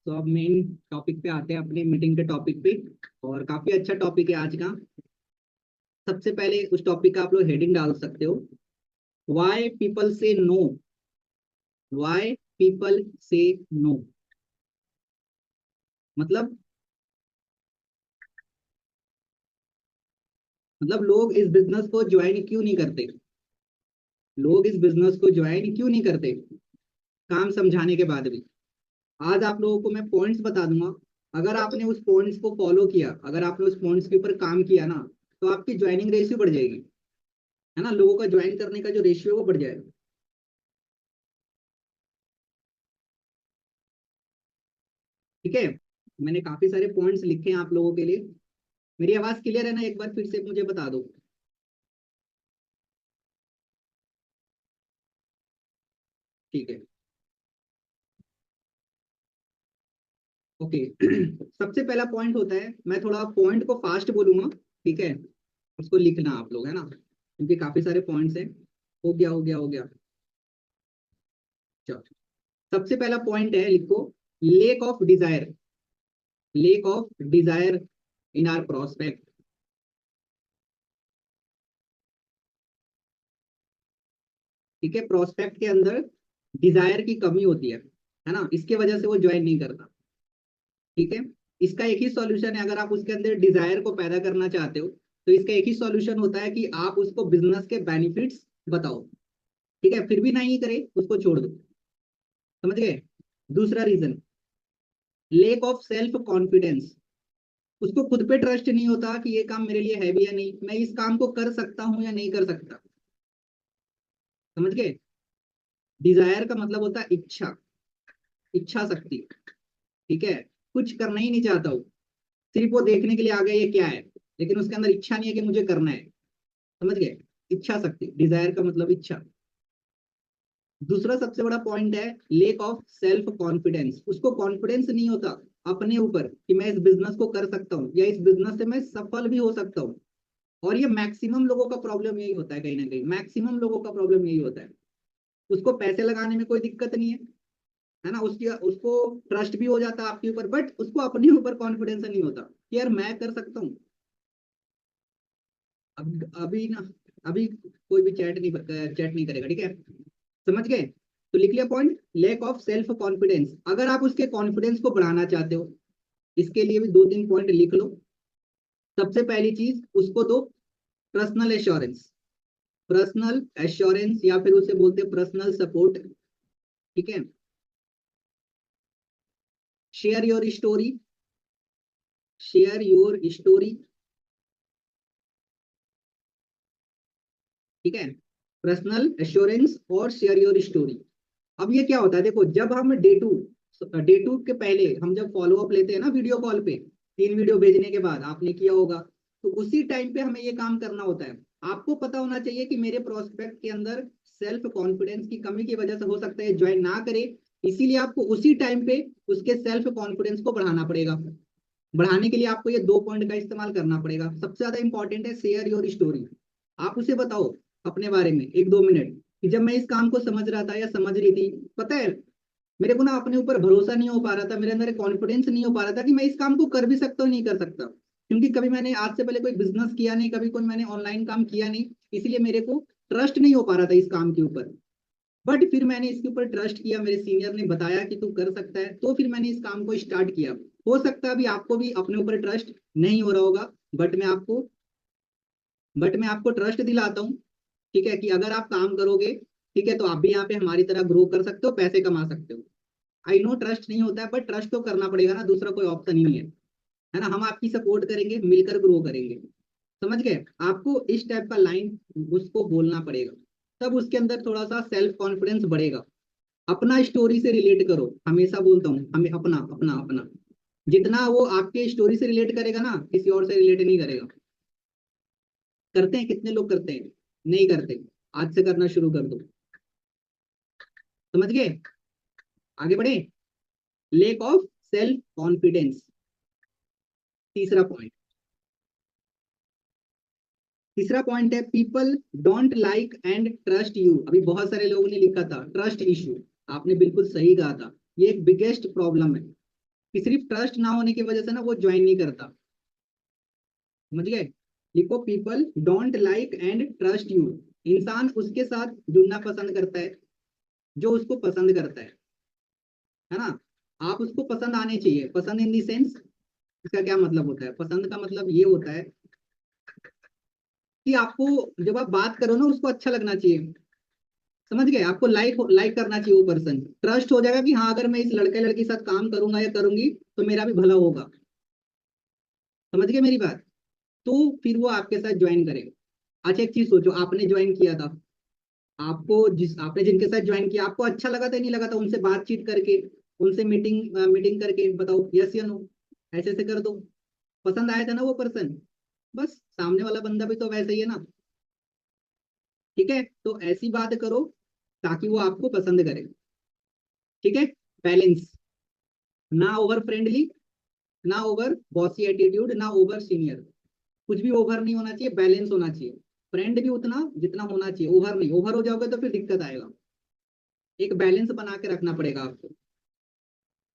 तो अब main topic पे आते हैं, अपने मीटिंग के टॉपिक पे। और काफी अच्छा टॉपिक है आज का। सबसे पहले उस टॉपिक का आप लोग हेडिंग डाल सकते हो, व्हाई पीपल से नो। व्हाई पीपल से नो मतलब लोग इस बिजनेस को ज्वाइन क्यों नहीं करते। लोग इस बिजनेस को ज्वाइन क्यों नहीं करते, काम समझाने के बाद भी। आज आप लोगों को मैं पॉइंट्स बता दूंगा। अगर आपने उस पॉइंट्स को फॉलो किया, अगर आपने उस पॉइंट्स के ऊपर काम किया ना, तो आपकी ज्वाइनिंग रेशियो बढ़ जाएगी। है ना, लोगों का ज्वाइन करने का जो रेशियो है वो बढ़ जाएगा। ठीक है, मैंने काफी सारे पॉइंट्स लिखे हैं आप लोगों के लिए। मेरी आवाज क्लियर है ना, एक बार फिर से मुझे बता दो। ठीक है, ओके। सबसे पहला पॉइंट होता है, मैं थोड़ा पॉइंट को फास्ट बोलूंगा। ठीक है, उसको लिखना आप लोग, है ना, क्योंकि काफी सारे पॉइंट्स हैं। हो गया हो गया हो गया। चलो, सबसे पहला पॉइंट है, लिखो, lake of desire. Lake of desire in are prospect. ठीक है, प्रोस्पेक्ट के अंदर डिजायर की कमी होती है ना, इसके वजह से वो ज्वाइन नहीं करता। ठीक है, इसका एक ही सॉल्यूशन है, अगर आप उसके अंदर डिजायर को पैदा करना चाहते हो तो इसका एक ही सॉल्यूशन होता है कि आप उसको बिजनेस के बेनिफिट्स बताओ। ठीक है, फिर भी नहीं करे, उसको छोड़ दो। समझ गए। दूसरा reason, lack of self confidence. उसको खुद पे ट्रस्ट नहीं होता कि ये काम मेरे लिए है भी या नहीं, मैं इस काम को कर सकता हूं या नहीं कर सकता। समझ गए। डिजायर का मतलब होता है इच्छा, इच्छा शक्ति। ठीक है, कुछ करना ही नहीं चाहता हूँ, सिर्फ वो देखने के लिए आ गया ये क्या है, लेकिन उसके अंदर इच्छा नहीं है कि मुझे करना है। समझ गए, इच्छा शक्ति, डिजायर का मतलब इच्छा। दूसरा सबसे बड़ा पॉइंट है, लेक ऑफ सेल्फ कॉन्फिडेंस। उसको कॉन्फिडेंस नहीं होता अपने ऊपर कि मैं इस बिजनेस को कर सकता हूँ या इस बिजनेस से मैं सफल भी हो सकता हूँ। और ये मैक्सिमम लोगों का प्रॉब्लम यही होता है, कहीं ना कहीं मैक्सिमम लोगों का प्रॉब्लम यही होता है। उसको पैसे लगाने में कोई दिक्कत नहीं है ना, उसकी उसको ट्रस्ट भी हो जाता है आपके ऊपर, बट उसको अपने ऊपर कॉन्फिडेंस नहीं होता कि यार मैं कर सकता हूँ। अब अभी ना, अभी कोई भी चैट नहीं करेगा, ठीक है। समझ गए। तो लिख लिया point, lake of self confidence. अगर आप उसके कॉन्फिडेंस को बढ़ाना चाहते हो, इसके लिए भी दो तीन पॉइंट लिख लो। सबसे पहली चीज, उसको दो पर्सनल एश्योरेंस। पर्सनल एश्योरेंस या फिर उसे बोलते हैं पर्सनल सपोर्ट। ठीक है, share your story. Share your story. ठीक है, पर्सनल एश्योरेंस और शेयर योर स्टोरी। अब ये क्या होता है, देखो, जब हम डे टू के पहले हम जब फॉलो अप लेते हैं ना वीडियो कॉल पे, 3 वीडियो भेजने के बाद आपने किया होगा, तो उसी टाइम पे हमें ये काम करना होता है। आपको पता होना चाहिए कि मेरे प्रोस्पेक्ट के अंदर सेल्फ कॉन्फिडेंस की कमी की वजह से हो सकता है ज्वाइन ना करे, इसीलिए आपको उसी टाइम पे उसके सेल्फ कॉन्फिडेंस को बढ़ाना पड़ेगा। बढ़ाने के लिए आपको ये दो पॉइंट का इस्तेमाल करना पड़ेगा। सबसे ज्यादा इंपॉर्टेंट है शेयर योर स्टोरी। आप उसे बताओ अपने बारे में 1-2 मिनट, कि जब मैं इस काम को समझ रहा था या समझ रही थी, पता है, मेरे को ना अपने ऊपर भरोसा नहीं हो पा रहा था, मेरे अंदर कॉन्फिडेंस नहीं हो पा रहा था कि मैं इस काम को कर भी सकता हूँ नहीं कर सकता, क्योंकि कभी मैंने आज से पहले कोई बिजनेस किया नहीं, कभी कोई मैंने ऑनलाइन काम किया नहीं, इसीलिए मेरे को ट्रस्ट नहीं हो पा रहा था इस काम के ऊपर। बट फिर मैंने इसके ऊपर ट्रस्ट किया, मेरे सीनियर ने बताया कि तू कर सकता है, तो फिर मैंने इस काम को स्टार्ट किया। हो सकता है अभी आपको भी अपने ऊपर ट्रस्ट नहीं हो रहा होगा, बट मैं आपको बट मैं आपको ट्रस्ट दिलाता हूँ। ठीक है, कि अगर आप काम करोगे, ठीक है, तो आप भी यहाँ पे हमारी तरह ग्रो कर सकते हो, पैसे कमा सकते हो। आई नो ट्रस्ट नहीं होता है, बट ट्रस्ट तो करना पड़ेगा ना, दूसरा कोई ऑप्शन ही नहीं है ना। हम आपकी सपोर्ट करेंगे, मिलकर ग्रो करेंगे। समझ गए। आपको इस टाइप का लाइन उसको बोलना पड़ेगा, तब उसके अंदर थोड़ा सा सेल्फ कॉन्फिडेंस बढ़ेगा। अपना स्टोरी से रिलेट करो, हमेशा बोलता हूँ, हमें अपना अपना अपना। जितना वो आपके स्टोरी से रिलेट करेगा ना, किसी और से रिलेट नहीं करेगा। करते हैं, कितने लोग करते हैं, नहीं करते। आज से करना शुरू कर दो। समझ गए। आगे बढ़े। लेक ऑफ सेल्फ कॉन्फिडेंस, तीसरा पॉइंट। तीसरा पॉइंट है, people don't like and trust you. अभी बहुत सारे लोगों ने लिखा था ट्रस्ट इश्यू, आपने बिल्कुल सही कहा था, ये एक बिगेस्ट प्रॉब्लम है। कि सिर्फ ट्रस्ट ना होने की वजह से ना वो ज्वाइन नहीं करता। समझ गए? लिखो people don't like and trust you. इंसान उसके साथ जुड़ना पसंद करता है जो उसको पसंद करता है ना। आप उसको पसंद आने चाहिए। पसंद इन दी सेंस, इसका क्या मतलब होता है? पसंद का मतलब ये होता है कि आपको जब आप बात करो ना उसको अच्छा लगना चाहिए। समझ गए? आपको लाइक लाइक करना चाहिए वो पर्सन। ट्रस्ट हो जाएगा कि हाँ अगर मैं इस लड़के लड़की के साथ काम करूंगा या करूंगी तो मेरा भी भला होगा। समझ गए मेरी बात? तो फिर वो आपके साथ ज्वाइन करेगा। अच्छा एक चीज सोचो, आपने ज्वाइन किया था, आपको जिस आपने जिनके साथ ज्वाइन किया आपको अच्छा लगा था नहीं लगा था उनसे बातचीत करके, उनसे मीटिंग मीटिंग करके बताओ यस या नो। ऐसे ऐसे कर दो। पसंद आया था ना वो पर्सन? बस सामने वाला बंदा भी तो वैसे ही है ना। ठीक है, तो ऐसी बात करो ताकि वो आपको पसंद करे। ठीक है? बैलेंस, ना ओवर फ्रेंडली, ना ओवर बॉसी एटीट्यूड, ना ओवर सीनियर। कुछ भी ओवर नहीं होना चाहिए, बैलेंस होना चाहिए। फ्रेंड भी उतना जितना होना चाहिए, ओवर नहीं। ओवर हो जाओगे तो फिर दिक्कत आएगा। एक बैलेंस बना के रखना पड़ेगा आपको।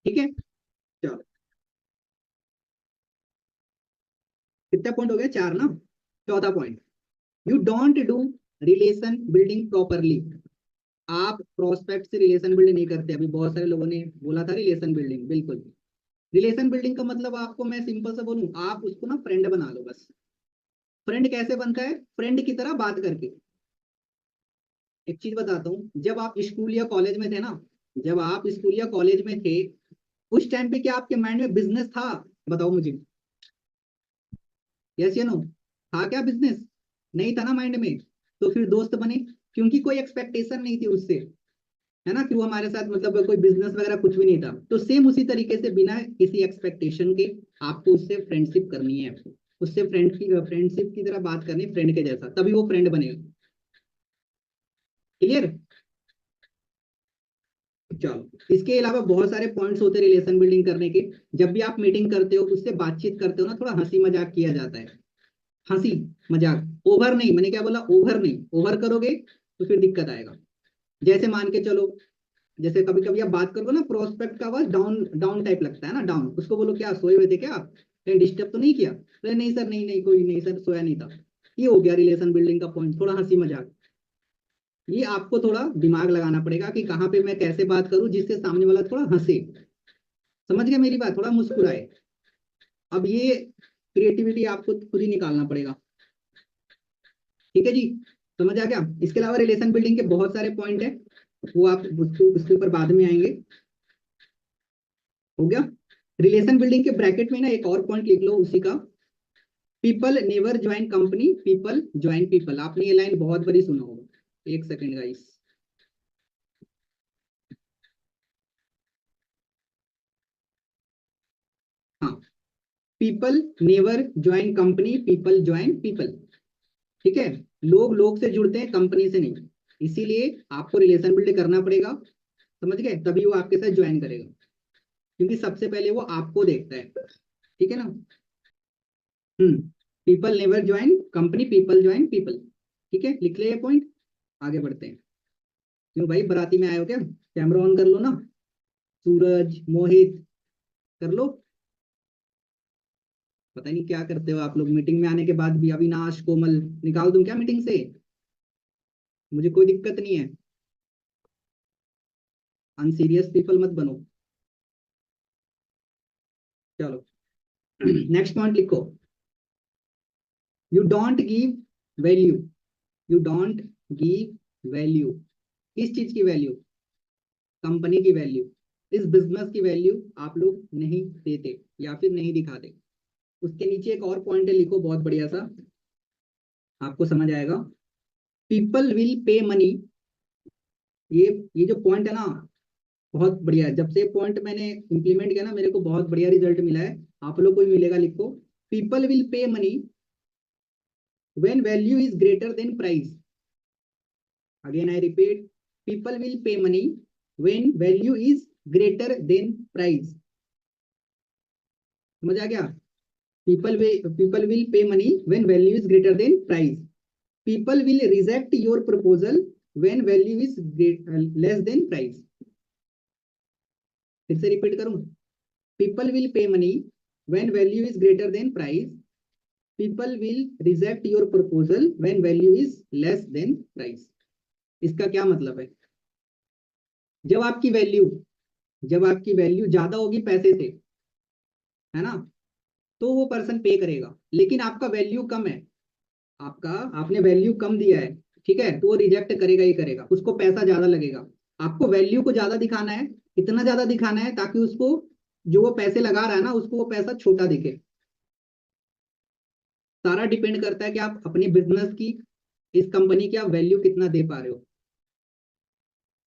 ठीक है, चलो। कितने पॉइंट हो गए? 4 ना। चौथा point, you don't do relation building properly. आप प्रोस्पेक्ट से रिलेशन बिल्ड नहीं करते। अभी बहुत सारे लोगों ने बोला था रिलेशन बिल्डिंग, बिल्कुल। रिलेशन बिल्डिंग का मतलब आपको मैं सिंपल से बोलूं, आप उसको ना फ्रेंड बना लो बस। फ्रेंड कैसे बनता है? फ्रेंड की तरह बात करके। एक चीज बताता हूँ, जब आप स्कूल या कॉलेज में थे ना, जब आप स्कूल या कॉलेज में थे उस टाइम पे क्या आपके माइंड में बिजनेस था? बताओ मुझे, यस या नो। था क्या बिजनेस? नहीं था ना माइंड में। तो फिर दोस्त बने क्योंकि कोई एक्सपेक्टेशन नहीं थी उससे, है ना, कि वो हमारे साथ मतलब कोई बिजनेस वगैरह कुछ भी नहीं था। तो सेम उसी तरीके से बिना किसी एक्सपेक्टेशन के आपको उससे फ्रेंडशिप करनी है। उससे फ्रेंडशिप की तरह बात करनी, फ्रेंड के जैसा, तभी वो फ्रेंड बनेगा। क्लियर? चलो, इसके अलावा बहुत सारे पॉइंट्स होते हैं रिलेशन बिल्डिंग करने के। जब भी आप मीटिंग करते हो उससे बातचीत करते हो ना, थोड़ा हंसी मजाक किया जाता है। हंसी मजाक, ओवर नहीं। मैंने क्या बोला? ओवर नहीं। ओवर करोगे तो फिर दिक्कत आएगा। जैसे मान के चलो, जैसे कभी कभी आप बात करोगे ना, प्रोस्पेक्ट का आवाज डाउन डाउन टाइप लगता है ना, डाउन। उसको बोलो क्या सोए हुए थे क्या आप? कहीं डिस्टर्ब तो नहीं किया? अरे नहीं सर, नहीं नहीं कोई नहीं सर, सोया नहीं था। ये हो गया रिलेशन बिल्डिंग का पॉइंट, थोड़ा हंसी मजाक। ये आपको थोड़ा दिमाग लगाना पड़ेगा कि कहाँ पे मैं कैसे बात करूं जिससे सामने वाला थोड़ा हंसे। समझ गया मेरी बात? थोड़ा मुस्कुराए। अब ये क्रिएटिविटी आपको खुद ही निकालना पड़ेगा। ठीक है जी, समझ आ गया? इसके अलावा रिलेशन बिल्डिंग के बहुत सारे पॉइंट है, वो आप उसके ऊपर बाद में आएंगे। हो गया? रिलेशन बिल्डिंग के ब्रैकेट में ना एक और पॉइंट लिख लो उसी का, people never join company, people join people. आपने ये लाइन बहुत बड़ी सुना होगा। एक सेकेंड गाइस। हाँ, people never join company, people join people. ठीक है, लोग लोग से जुड़ते हैं, कंपनी से नहीं। इसीलिए आपको रिलेशन बिल्ड करना पड़ेगा। समझ गए? तभी वो आपके साथ ज्वाइन करेगा, क्योंकि सबसे पहले वो आपको देखता है। ठीक है ना? People never join company, people join people. ठीक है, लिख ले ये पॉइंट। आगे बढ़ते हैं। क्यों भाई, बराती में आए हो क्या? कैमरा ऑन कर लो ना। सूरज, मोहित, कर लो। पता नहीं क्या करते हो आप लोग मीटिंग में आने के बाद भी। अविनाश, कोमल, निकाल दूं क्या मीटिंग से? मुझे कोई दिक्कत नहीं है। अनसीरियस पीपल मत बनो। चलो, नेक्स्ट पॉइंट लिखो, you don't give value. You don't give value. किस चीज की वैल्यू? कंपनी की वैल्यू, इस बिजनेस की वैल्यू आप लोग नहीं देते या फिर नहीं दिखाते। उसके नीचे एक और पॉइंट है, लिखो बहुत बढ़िया सा, आपको समझ आएगा। People will pay money. ये जो पॉइंट है ना, बहुत बढ़िया है। जब से पॉइंट मैंने इंप्लीमेंट किया ना, मेरे को बहुत बढ़िया रिजल्ट मिला है। आप लोग को भी मिलेगा। लिखो, people will pay money when value is greater than price. Again I repeat, people will pay money when value is greater than price. समझ आ गया? People will pay money when value is greater than price. People will reject your proposal when value is less than price. फिर से repeat करूं, people will pay money when value is greater than price, people will reject your proposal when value is less than price। इसका क्या मतलब है? जब आपकी value ज्यादा होगी पैसे से, है ना, तो वो पर्सन पे करेगा। लेकिन आपका वैल्यू कम है, आपने वैल्यू कम दिया है, ठीक है, तो वो रिजेक्ट करेगा ही करेगा, उसको पैसा ज्यादा लगेगा। आपको वैल्यू को ज्यादा दिखाना है, इतना ज्यादा दिखाना है ताकि उसको, जो वो पैसे लगा रहा है ना, उसको वो पैसा छोटा दिखे। सारा डिपेंड करता है कि आप अपनी बिजनेस की, इस कंपनी की आप वैल्यू कितना दे पा रहे हो,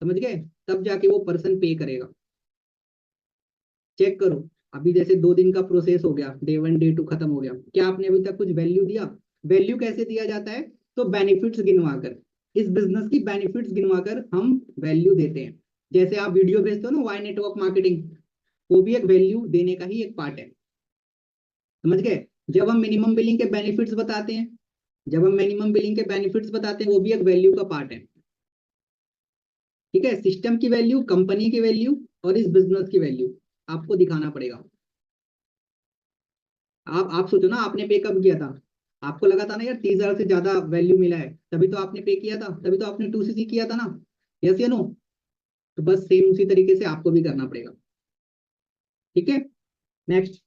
समझ गए? तब जाके वो पर्सन पे करेगा। चेक करो, अभी जैसे 2 दिन का प्रोसेस हो गया, डे 1 डे 2 खत्म हो गया, क्या आपने अभी तक कुछ वैल्यू दिया? वैल्यू कैसे दिया जाता है? तो बेनिफिट्स गिनवाकर, इस बिजनेस की बेनिफिट्स गिनवाकर हम वैल्यू देते हैं। जैसे आप वीडियो भेजते हो ना, वाई नेटवर्क मार्केटिंग, वो भी एक वैल्यू देने का ही एक पार्ट है, समझ गए? जब हम मिनिमम बिलिंग के बेनिफिट्स बताते हैं, वो भी एक वैल्यू का पार्ट है, ठीक है? सिस्टम की वैल्यू, कंपनी की वैल्यू और इस बिजनेस की वैल्यू आपको दिखाना पड़ेगा। आप सोचो ना, आपने पे कब किया था? आपको लगा था ना यार 30,000 से ज्यादा वैल्यू मिला है, तभी तो आपने पे किया था, तभी तो आपने 2cc किया था ना, यस या नो? तो बस सेम उसी तरीके से आपको भी करना पड़ेगा, ठीक है? Next,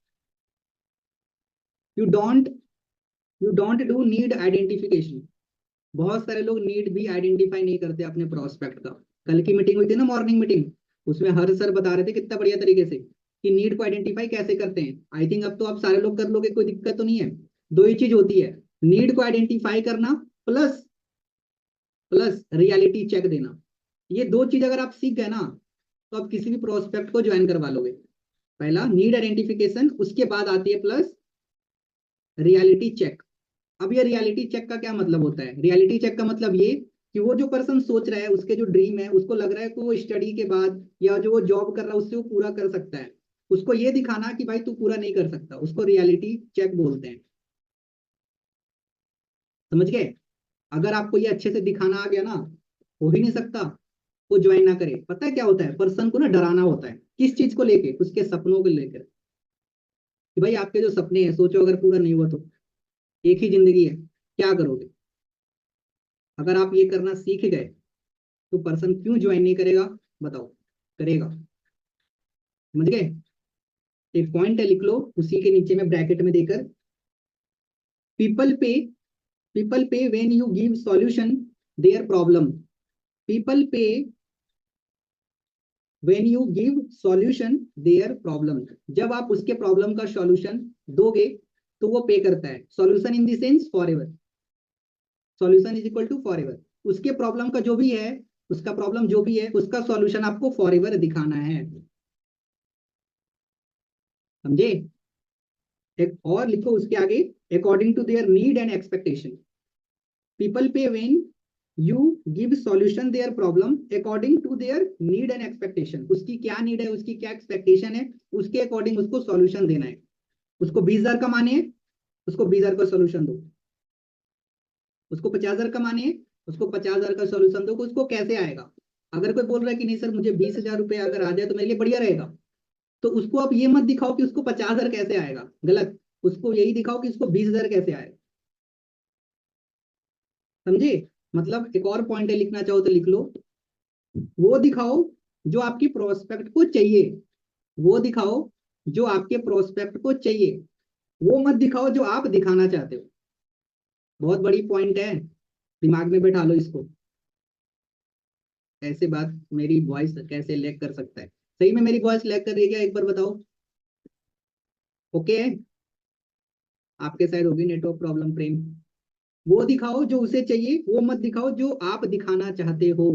you don't do need identification. बहुत सारे लोग नीड भी आइडेंटिफाई नहीं करते अपने प्रोस्पेक्ट का। कल की मीटिंग हुई थी ना, मॉर्निंग मीटिंग, उसमें हर सर बता रहे थे कितना बढ़िया तरीके से कि नीड को आइडेंटिफाई कैसे करते हैं। आई थिंक अब तो आप सारे लोग कर लोगे, कोई दिक्कत तो नहीं है। दो ही चीज होती है, नीड को आइडेंटिफाई करना प्लस रियलिटी चेक देना। ये दो चीज अगर आप सीख गए ना, तो आप किसी भी प्रोस्पेक्ट को ज्वाइन करवा लोगे। पहला नीड आइडेंटिफिकेशन, उसके बाद आती है प्लस रियलिटी चेक। अब ये रियलिटी चेक का क्या मतलब होता है? रियलिटी चेक का मतलब ये कि वो जो पर्सन सोच रहा है, उसके जो ड्रीम है, उसको लग रहा है कि वो स्टडी के बाद या जो वो जॉब कर रहा है उससे वो पूरा कर सकता है, उसको ये दिखाना कि भाई तू पूरा नहीं कर सकता, उसको रियलिटी चेक बोलते हैं, समझ गए? अगर आपको ये अच्छे से दिखाना आ गया ना, हो ही नहीं सकता वो ज्वाइन ना करे। पता है क्या होता है? पर्सन को ना डराना होता है, किस चीज को लेके? उसके सपनों को लेकर, कि भाई आपके जो सपने हैं, सोचो अगर पूरा नहीं हुआ तो, एक ही जिंदगी है, क्या करोगे? अगर आप ये करना सीख गए तो पर्सन क्यों ज्वाइन नहीं करेगा? बताओ, करेगा, समझ गए? एक पॉइंट है, लिख लो उसी के नीचे में ब्रैकेट में देकर, people pay when you give solution their problem. People pay when you give solution their problem. जब आप उसके प्रॉब्लम का सॉल्यूशन दोगे तो वो पे करता है। Solution in the sense forever, solution is equal to forever. उसके प्रॉब्लम का जो भी है, उसका प्रॉब्लम जो भी है, उसका सॉल्यूशन आपको फॉर एवर दिखाना है, समझे? एक और लिखो उसके आगे, according to their need and expectation. People pay when you give solution their problem according to their need and expectation. उसकी क्या नीड है, उसकी क्या एक्सपेक्टेशन है, उसके अकॉर्डिंग उसको सॉल्यूशन देना है। उसको 20,000 कमाने हैं, उसको 20,000 का सॉल्यूशन दो। उसको 50,000 कमाने हैं, उसको 50,000 का सॉल्यूशन दो। उसको कैसे आएगा? अगर कोई बोल रहा है कि नहीं सर मुझे 20,000 रुपये अगर आ जाए तो मेरे लिए बढ़िया रहेगा, तो उसको आप ये मत दिखाओ कि उसको 50,000 कैसे आएगा, गलत। उसको यही दिखाओ कि उसको 20,000 कैसे आएगा, समझे? मतलब एक और पॉइंट है, लिखना चाहो तो लिख लो, वो दिखाओ जो आपकी प्रोस्पेक्ट को चाहिए, वो दिखाओ जो आपके प्रोस्पेक्ट को चाहिए, वो मत दिखाओ जो आप दिखाना चाहते हो। बहुत बड़ी पॉइंट है, दिमाग में बैठा लो इसको। ऐसे बात, मेरी वॉइस कैसे लैग कर सकता है? सही में मेरी वॉइस लैग कर रही है क्या? एक बार बताओ। ओके है? आपके साइड होगी नेटवर्क प्रॉब्लम, प्रेम। वो दिखाओ जो उसे चाहिए, वो मत दिखाओ जो आप दिखाना चाहते हो।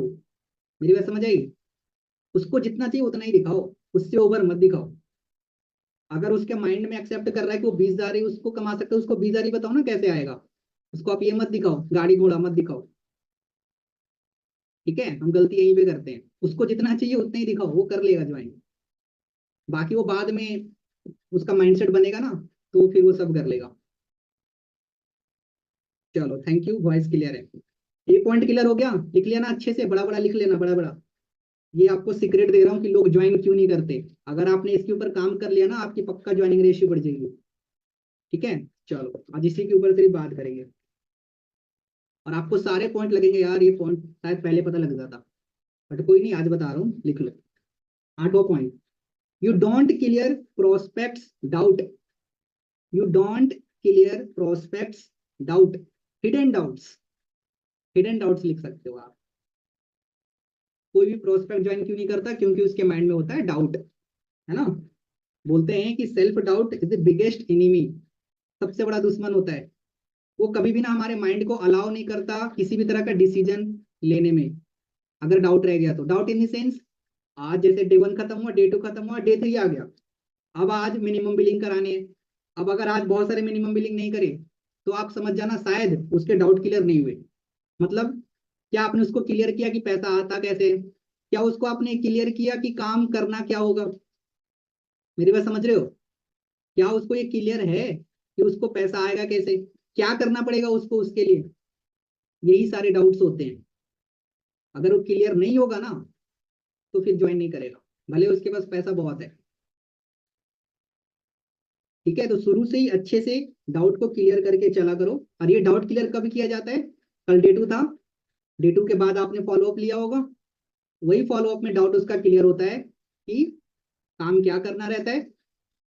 मेरी बात समझ आई? उसको जितना चाहिए उतना ही दिखाओ, उससे ओवर मत दिखाओ। अगर उसके माइंड में एक्सेप्ट कर रहा है कि वो 20,000 ही उसको कमा सकता है, उसको 20,000 ही बताओ ना कैसे आएगा। उसको आप ये मत दिखाओ, गाड़ी घोड़ा मत दिखाओ, ठीक है? हम गलती यहीं पे करते हैं, उसको जितना चाहिए उतना ही दिखाओ, वो कर लेगा ज्वाइन। बाकी वो बाद में उसका माइंडसेट बनेगा ना, तो फिर वो सब कर लेगा। चलो थैंक यू, वॉइस क्लियर है। ये पॉइंट क्लियर हो गया? लिख लिया ना अच्छे से? बड़ा बड़ा लिख लेना, बड़ा बड़ा। ये आपको सीक्रेट दे रहा हूँ कि लोग ज्वाइन क्यों नहीं करते। अगर आपने इसके ऊपर काम कर लिया ना, आपकी पक्का ज्वाइनिंग रेशियो बढ़ जाएगी। ठीक है, चलो आज इसी के ऊपर सिर्फ बात करेंगे। और आपको सारे पॉइंट लगेंगे यार, ये पॉइंट शायद पहले पता लग जाता, बट कोई नहीं, आज बता रहा हूँ, लिख लो। 8वां point, you don't clear prospects doubt. You don't clear prospects doubt, hidden doubts. Hidden doubts लिख सकते हो आप। कोई भी प्रोस्पेक्ट ज्वाइन क्यों नहीं करता? क्योंकि उसके माइंड में होता है डाउट, है ना। बोलते हैं कि self doubt is the biggest enemy, सबसे बड़ा दुश्मन होता है। वो कभी भी ना हमारे माइंड को अलाउ नहीं करता किसी भी तरह का डिसीजन लेने में। अगर डाउट रह गया तो, डाउट इन द सेंस, आज जैसे डे 1 खत्म हुआ, डे 2 खत्म हुआ, डे 3 आ गया, अब आज मिनिमम बिलिंग कराने है। अब अगर आज बहुत सारे मिनिमम बिलिंग नहीं करे, तो आप समझ जाना शायद उसके डाउट क्लियर नहीं हुए। मतलब क्या आपने उसको क्लियर किया कि पैसा आता कैसे? क्या उसको आपने क्लियर किया कि काम करना क्या होगा? मेरी बात समझ रहे हो? क्या उसको ये क्लियर है कि उसको पैसा आएगा कैसे, क्या करना पड़ेगा उसको उसके लिए? यही सारे डाउट्स होते हैं। अगर वो क्लियर नहीं होगा ना, तो फिर ज्वाइन नहीं करेगा, भले उसके पास पैसा बहुत है। ठीक है, तो शुरू से ही अच्छे से डाउट को क्लियर करके चला करो। और ये डाउट क्लियर कब किया जाता है? कल डे 2 था, डे 2 के बाद आपने फॉलोअप लिया होगा, वही फॉलोअप में डाउट उसका क्लियर होता है कि काम क्या करना रहता है,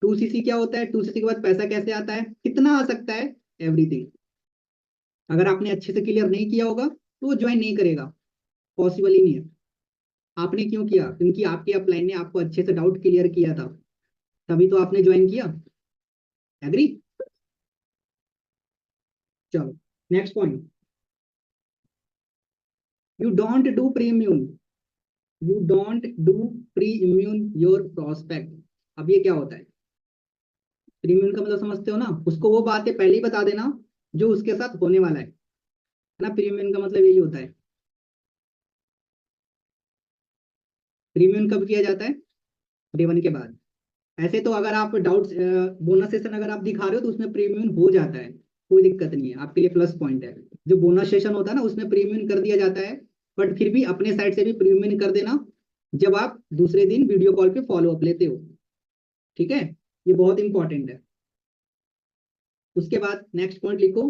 2cc क्या होता है, 2cc के बाद पैसा कैसे आता है, कितना आ सकता है, एवरीथिंग। अगर आपने अच्छे से क्लियर नहीं किया होगा तो वो ज्वाइन नहीं करेगा, पॉसिबल ही नहीं है। आपने क्यों किया? क्योंकि आपके अपलाइन ने आपको अच्छे से डाउट क्लियर किया था, तभी तो आपने ज्वाइन किया। एग्री? चलो, next point, you don't do presume. You don't do presume your prospect. अब ये क्या होता है? प्रीम्यून का मतलब समझते हो ना? उसको वो बातें पहले ही बता देना जो उसके साथ होने वाला है ना। प्रीमियम का मतलब यही होता है। प्रीमियम कब किया जाता है? डे 1 के बाद। ऐसे तो अगर आप डाउट बोनस सेशन अगर आप दिखा रहे हो तो उसमें प्रीमियम हो जाता है, कोई दिक्कत नहीं है, आपके लिए प्लस पॉइंट है। जो बोनस सेशन होता है ना, उसमें प्रीमियम कर दिया जाता है। बट फिर भी अपने साइड से भी प्रीमियम कर देना जब आप दूसरे दिन वीडियो कॉल पे फॉलो अप लेते हो। ठीक है, ये बहुत इंपॉर्टेंट है। उसके बाद नेक्स्ट पॉइंट लिखो,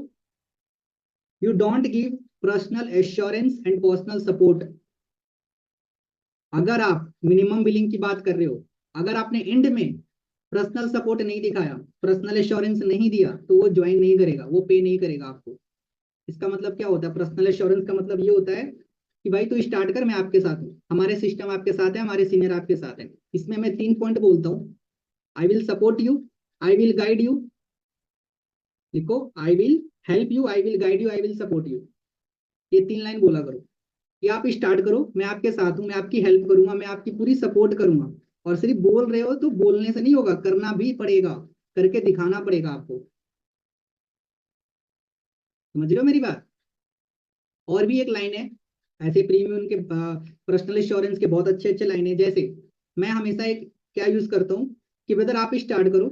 you don't give personal assurance and personal support. अगर आप मिनिमम बिलिंग की बात कर रहे हो, अगर आपने एंड में पर्सनल सपोर्ट नहीं दिखाया, पर्सनल एश्योरेंस नहीं दिया, तो वो ज्वाइन नहीं करेगा, वो पे नहीं करेगा आपको। इसका मतलब क्या होता है? पर्सनल एश्योरेंस का मतलब ये होता है कि भाई तू स्टार्ट कर, मैं आपके साथ हूँ, हमारे सिस्टम आपके साथ है, हमारे सीनियर आपके साथ है। इसमें मैं 3 पॉइंट बोलता हूँ, I will support you, I will guide you. लिखो, I will help you, I will guide you, I will support you. ये 3 लाइन बोला करो कि आप स्टार्ट करो, मैं आपके साथ हूँ, मैं आपकी हेल्प करूंगा, मैं आपकी पूरी सपोर्ट करूंगा। और सिर्फ बोल रहे हो तो बोलने से नहीं होगा, करना भी पड़ेगा, करके दिखाना पड़ेगा आपको। समझ रहे हो मेरी बात? और भी एक लाइन है ऐसे प्रीमियम के पर्सनल इंश्योरेंस के, बहुत अच्छे अच्छे लाइन है। जैसे मैं हमेशा एक क्या यूज करता हूँ कि ब्रदर आप स्टार्ट करो।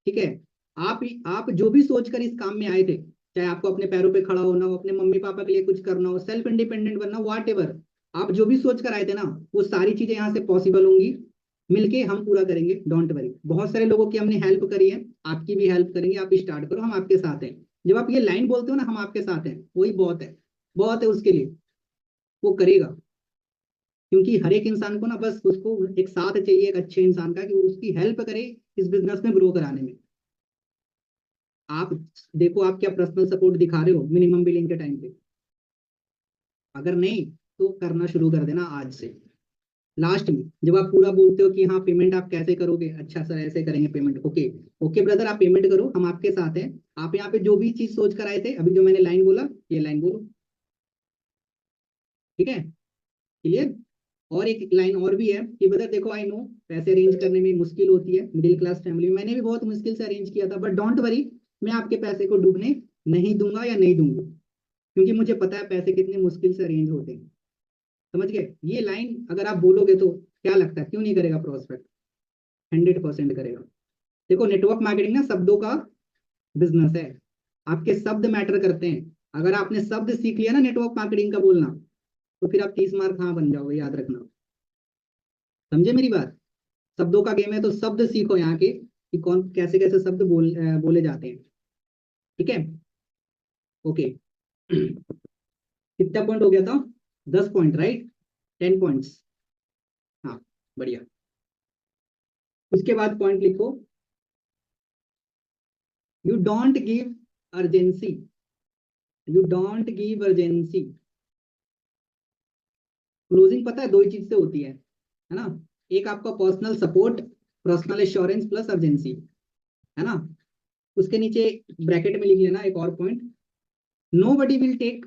ठीक है, आप जो भी सोचकर इस काम में आए थे, चाहे आपको अपने पैरों पे खड़ा होना हो, अपने मम्मी पापा के लिए कुछ करना हो, सेल्फ इंडिपेंडेंट बनना, व्हाट एवर, आप जो भी सोच कर आए थे ना, वो सारी चीजें यहाँ से पॉसिबल होंगी। मिलके हम पूरा करेंगे, डोंट वरी। बहुत सारे लोगों की हमने हेल्प करी है, आपकी भी हेल्प करेंगे। आप स्टार्ट करो, हम आपके साथ हैं। जब आप ये लाइन बोलते हो ना, हम आपके साथ हैं, वही बहुत है, बहुत है उसके लिए। वो करेगा, क्योंकि हर एक इंसान को ना बस उसको एक साथ चाहिए, एक अच्छे इंसान का, कि वो उसकी हेल्प करे इस बिजनेस में ग्रो कराने में। आप देखो, आप क्या पर्सनल सपोर्ट दिखा रहे हो मिनिमम बिलिंग के टाइम पे? अगर नहीं, तो करना शुरू कर देना आज से। लास्ट में जब आप पूरा बोलते हो कि हाँ पेमेंट आप कैसे करोगे, अच्छा सर ऐसे करेंगे पेमेंट, ओके ओके ब्रदर आप पेमेंट करो, हम आपके साथ हैं। आप यहाँ पे जो भी चीज सोच कर आए थे, अभी जो मैंने लाइन बोला, ये लाइन बोलो। ठीक है, क्लियर? और एक लाइन और भी है कि ब्रदर देखो, आई नो पैसे अरेंज करने में मुश्किल होती है, मिडिल क्लास फैमिली में मैंने भी बहुत मुश्किल से अरेंज किया था, बट डोंट वरी, मैं आपके पैसे को डूबने नहीं दूंगा या नहीं दूंगा, क्योंकि मुझे पता है पैसे कितने मुश्किल से अरेंज होते हैं। समझ गए? ये लाइन अगर आप बोलोगे तो क्या लगता है क्यों नहीं करेगा प्रोस्पेक्ट? 100% करेगा। देखो, नेटवर्क मार्केटिंग ना शब्दों का बिजनेस है, आपके शब्द मैटर करते हैं। अगर आपने शब्द सीख लिया ना नेटवर्क मार्केटिंग का बोलना, तो फिर आप 30 मार्क हाँ बन जाओगे, याद रखना। समझे मेरी बात? शब्दों का गेम है, तो शब्द सीखो यहाँ के कि कौन कैसे कैसे शब्द बोले जाते हैं। ठीक है, ओके। कितना पॉइंट हो गया था? 10 पॉइंट, राइट? 10 पॉइंट्स। हाँ, बढ़िया। उसके बाद पॉइंट लिखो, you don't give urgency. You don't give urgency. Closing पता है दो ही चीज से होती है ना? एक आपका personal support, personal assurance plus urgency, है ना? उसके नीचे ब्रैकेट में लिख लेना एक और point, nobody will take